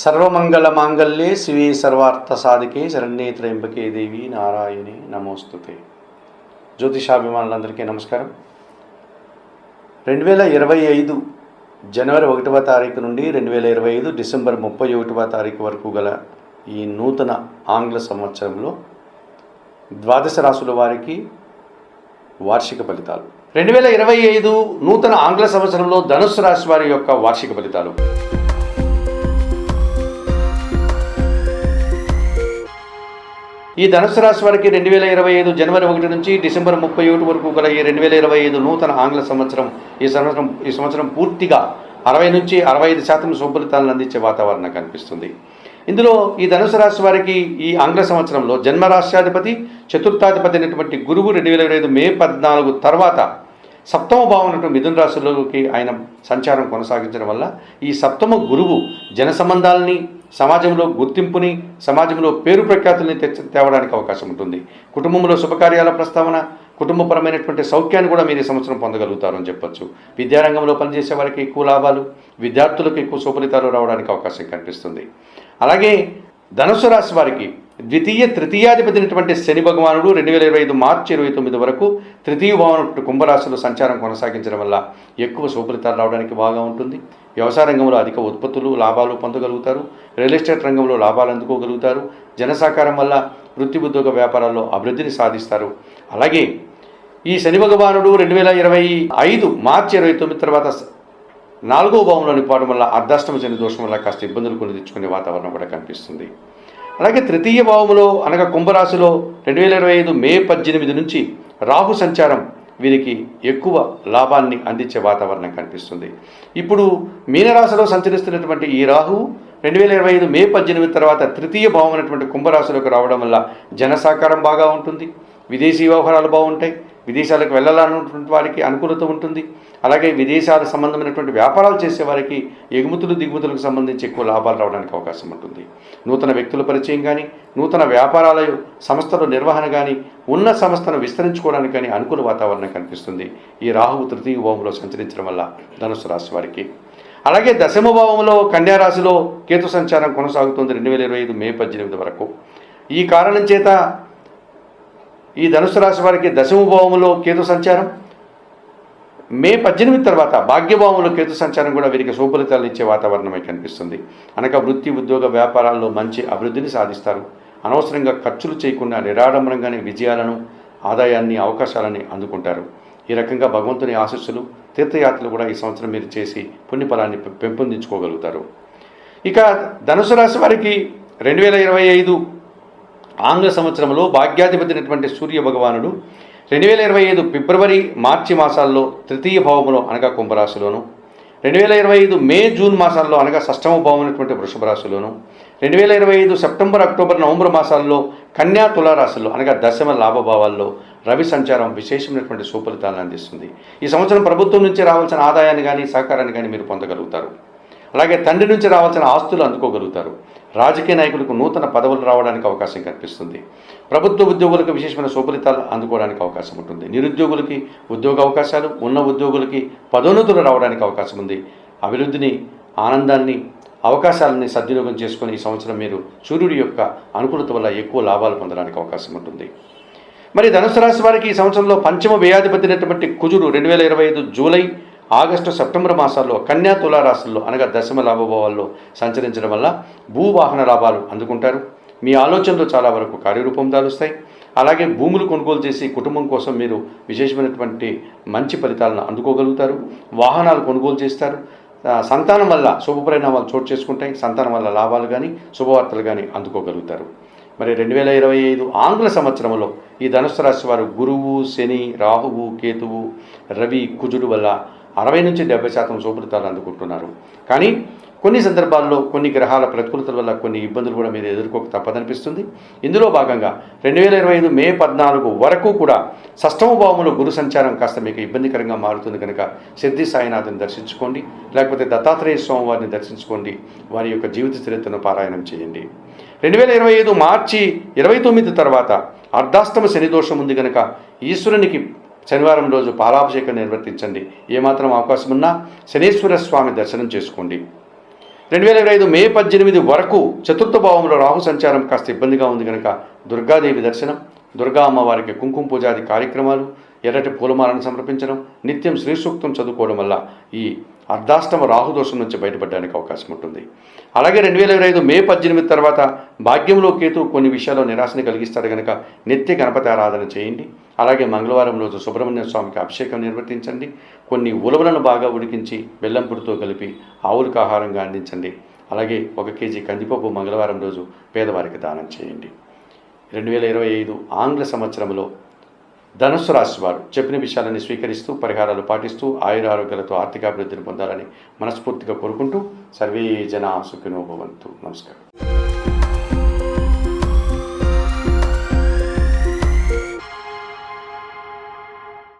సర్వమంగళమాంగళ్యే శివే సర్వార్థసాధికే శరణ్యే త్రయంబకే దేవి నారాయణి నమోస్తుతే. జ్యోతిషాభిమానులందరికీ నమస్కారం. 2025 జనవరి 1వ తారీఖు నుండి 2025 డిసెంబర్ 31వ తారీఖు వరకు గల ఈ నూతన ఆంగ్ల సంవత్సరంలో ద్వాదశ రాశుల వారికి వార్షిక ఫలితాలు. 2025 నూతన ఆంగ్ల సంవత్సరంలో ధనుస్సు రాశి వారి యొక్క వార్షిక ఫలితాలు. ఈ ధనుస్సు రాశి వారికి 2025 జనవరి 1 నుంచి డిసెంబర్ 31 వరకు గల ఈ 2025 నూతన ఆంగ్ల సంవత్సరం ఈ సంవత్సరం పూర్తిగా 60 నుంచి 65% శుభఫలితాలను అందించే వాతావరణం కనిపిస్తుంది. ఇందులో ఈ ధనుసు రాశి వారికి ఈ ఆంగ్ల సంవత్సరంలో జన్మరాశ్యాధిపతి చతుర్థాధిపతి అయినటువంటి గురువు 2025 మే 14 తర్వాత సప్తమ భావం ఉన్నటువంటి మిథున రాశిలోకి ఆయన సంచారం కొనసాగించడం వల్ల ఈ సప్తమ గురువు జన సంబంధాలని, సమాజంలో గుర్తింపుని, సమాజంలో పేరు ప్రఖ్యాతుల్ని తేవడానికి అవకాశం ఉంటుంది. కుటుంబంలో శుభకార్యాల ప్రస్తావన, కుటుంబపరమైనటువంటి సౌఖ్యాన్ని కూడా మీరు ఈ సంవత్సరం పొందగలుగుతారు అని చెప్పొచ్చు. విద్యారంగంలో పనిచేసే వారికి ఎక్కువ లాభాలు, విద్యార్థులకు ఎక్కువ సుఫలితాలు రావడానికి అవకాశం కనిపిస్తుంది. అలాగే ధనుసు రాశి వారికి ద్వితీయ తృతీయాధిపతి అయినటువంటి శని భగవానుడు 2025 మార్చి 29 వరకు తృతీయ భావన కుంభరాశిలో సంచారం కొనసాగించడం వల్ల ఎక్కువ శుభఫలితాలు రావడానికి బాగా ఉంటుంది. వ్యవసాయ రంగంలో అధిక ఉత్పత్తులు, లాభాలు పొందగలుగుతారు. రియల్ ఎస్టేట్ రంగంలో లాభాలు అందుకోగలుగుతారు. జనసహకారం వల్ల వృత్తి ఉద్యోగ వ్యాపారాల్లో అభివృద్ధిని సాధిస్తారు. అలాగే ఈ శని భగవానుడు 2025 మార్చి 29 తర్వాత 4వ భావంలోని పోవడం వల్ల అర్ధాష్టమ శని దోషం వల్ల కాస్త ఇబ్బందులు కొని తెచ్చుకునే వాతావరణం కూడా కనిపిస్తుంది. అలాగే తృతీయ భావంలో అనగా కుంభరాశిలో 2025 మే 18 నుంచి రాహు సంచారం వీరికి ఎక్కువ లాభాన్ని అందించే వాతావరణం కనిపిస్తుంది. ఇప్పుడు మీనరాశిలో సంచరిస్తున్నటువంటి ఈ రాహు 2025 మే 18 తర్వాత తృతీయ భావం అయినటువంటి కుంభరాశిలోకి రావడం వల్ల జనసహకారం బాగా ఉంటుంది. విదేశీ వ్యవహారాలు బాగుంటాయి. విదేశాలకు వెళ్ళాలన్నటువంటి వారికి అనుకూలత ఉంటుంది. అలాగే విదేశాల సంబంధమైనటువంటి వ్యాపారాలు చేసేవారికి ఎగుమతులు దిగుమతులకు సంబంధించి ఎక్కువ లాభాలు రావడానికి అవకాశం ఉంటుంది. నూతన వ్యక్తుల పరిచయం కానీ, నూతన వ్యాపారాల సంస్థల నిర్వహణ కానీ, ఉన్న సంస్థను విస్తరించుకోవడానికి కానీ అనుకూల వాతావరణం కనిపిస్తుంది ఈ రాహువు తృతీయ భావంలో సంచరించడం వల్ల ధనుసు రాశి వారికి. అలాగే దశమ భావంలో కన్యా రాశిలో కేతు సంచారం కొనసాగుతుంది 2025 మే 18 వరకు. ఈ కారణం చేత ఈ ధనుసు రాశి వారికి దశమ భావంలో కేతు సంచారం, మే 18 తర్వాత భాగ్యభావంలో కేతు సంచారం కూడా వీరికి శుభఫలితాలు ఇచ్చే వాతావరణమే కనిపిస్తుంది. అనగా వృత్తి ఉద్యోగ వ్యాపారాల్లో మంచి అభివృద్ధిని సాధిస్తారు. అనవసరంగా ఖర్చులు చేయకుండా నిరాడంబరంగానే విజయాలను, ఆదాయాన్ని, అవకాశాలని అందుకుంటారు. ఈ రకంగా భగవంతుని ఆశీస్సులు, తీర్థయాత్రలు కూడా ఈ సంవత్సరం మీరు చేసి పుణ్యఫలాన్ని పెంపొందించుకోగలుగుతారు. ఇక ధనుసు రాశి వారికి 2025 ఆంగ్ల సంవత్సరంలో భాగ్యాధిపతి అయినటువంటి సూర్య భగవానుడు 2025 ఫిబ్రవరి మార్చి మాసాల్లో తృతీయ భావంలో అనగా కుంభరాశిలోను, 2025 మే జూన్ మాసాల్లో అనగా షష్టమ భావం అయినటువంటి వృషభ రాశిలోను, 2025 సెప్టెంబర్ అక్టోబర్ నవంబర్ మాసాల్లో కన్యా తులారాశుల్లో అనగా దశమ లాభభావాల్లో రవి సంచారం విశేషమైనటువంటి సుఫలితాలను అందిస్తుంది. ఈ సంవత్సరం ప్రభుత్వం నుంచి రావాల్సిన ఆదాయాన్ని కానీ, సహకారాన్ని కానీ మీరు పొందగలుగుతారు. అలాగే తండ్రి నుంచి రావాల్సిన ఆస్తులు అందుకోగలుగుతారు. రాజకీయ నాయకులకు నూతన పదవులు రావడానికి అవకాశం కనిపిస్తుంది. ప్రభుత్వ ఉద్యోగులకు విశేషమైన శుభఫలితాలు అందుకోవడానికి అవకాశం ఉంటుంది. నిరుద్యోగులకి ఉద్యోగ అవకాశాలు, ఉన్న ఉద్యోగులకి పదోన్నతులు రావడానికి అవకాశం ఉంది. అభివృద్ధిని, ఆనందాన్ని, అవకాశాలని సద్వినియోగం చేసుకుని ఈ సంవత్సరం మీరు సూర్యుడి యొక్క అనుకూలత వల్ల ఎక్కువ లాభాలు పొందడానికి అవకాశం ఉంటుంది. మరి ధనుసు రాశి వారికి ఈ సంవత్సరంలో పంచమ వ్యయాధిపతి అయినటువంటి కుజుడు 2025 జూలై, ఆగస్టు, సెప్టెంబర్ మాసాల్లో కన్యా తులారాశుల్లో అనగా దశమ లాభభావాల్లో సంచరించడం వల్ల భూవాహన లాభాలు అందుకుంటారు. మీ ఆలోచనలు చాలా వరకు కార్యరూపం దాలుస్తాయి. అలాగే భూములు కొనుగోలు చేసి కుటుంబం కోసం మీరు విశేషమైనటువంటి మంచి ఫలితాలను అందుకోగలుగుతారు. వాహనాలు కొనుగోలు చేస్తారు. సంతానం వల్ల శుభ పరిణామాలు చోటు చేసుకుంటాయి. సంతానం వల్ల లాభాలు కానీ, శుభవార్తలు కానీ అందుకోగలుగుతారు. మరి 2025 ఆంగ్ల సంవత్సరంలో ఈ ధనుసు రాశి వారు గురువు, శని, రాహువు, కేతువు, రవి, కుజుడు వల్ల 60 నుంచి 70% శుభఫలితాలు అందుకుంటున్నారు. కానీ కొన్ని సందర్భాల్లో కొన్ని గ్రహాల ప్రతికూలతల వల్ల కొన్ని ఇబ్బందులు కూడా మీరు ఎదుర్కోక తప్పదనిపిస్తుంది. ఇందులో భాగంగా 2025 మే 14 వరకు కూడా షష్టమ భావంలో గురు సంచారం కాస్త మీకు ఇబ్బందికరంగా మారుతుంది కనుక సిద్ధి సాయినాథుని దర్శించుకోండి, లేకపోతే దత్తాత్రేయ స్వామి వారిని దర్శించుకోండి. వారి యొక్క జీవిత చరిత్రను పారాయణం చేయండి. 2025 మార్చి 29 తర్వాత అర్ధాష్టమ శని దోషం ఉంది కనుక ఈశ్వరునికి శనివారం రోజు పాలాభిషేకం నిర్వర్తించండి. ఏమాత్రం అవకాశం ఉన్నా శనీశ్వర స్వామి దర్శనం చేసుకోండి. 2025 మే 18 వరకు చతుర్థ భావంలో రాహు సంచారం కాస్త ఇబ్బందిగా ఉంది కనుక దుర్గాదేవి దర్శనం, దుర్గా అమ్మవారికి కుంకుమ పూజాది కార్యక్రమాలు, ఎర్రటి పూలమాలను సమర్పించడం, నిత్యం శ్రీ సూక్తం చదువుకోవడం వల్ల ఈ అర్ధాష్టమ రాహుదోషం నుంచి బయటపడడానికి అవకాశం ఉంటుంది. అలాగే 2025 మే 18 తర్వాత భాగ్యంలో కేతు కొన్ని విషయాల్లో నిరాశని కలిగిస్తాడు కనుక నిత్య గణపతి ఆరాధన చేయండి. అలాగే మంగళవారం రోజు సుబ్రహ్మణ్య స్వామికి అభిషేకం నిర్వర్తించండి. కొన్ని ఉలవలను బాగా ఉడికించి బెల్లం పొడితో కలిపి ఆవులకు ఆహారంగా అందించండి. అలాగే 1 కేజీ కందిపప్పు మంగళవారం రోజు పేదవారికి దానం చేయండి. 2025 ఆంగ్ల సంవత్సరంలో ధనుస్సు రాశి వారు చెప్పిన విషయాలని స్వీకరిస్తూ పరిహారాలు పాటిస్తూ ఆయురారోగ్యాలతో ఆర్థికాభివృద్ధిని పొందాలని మనస్ఫూర్తిగా కోరుకుంటూ సర్వే జనా సుఖినో భవంతు. నమస్కారం.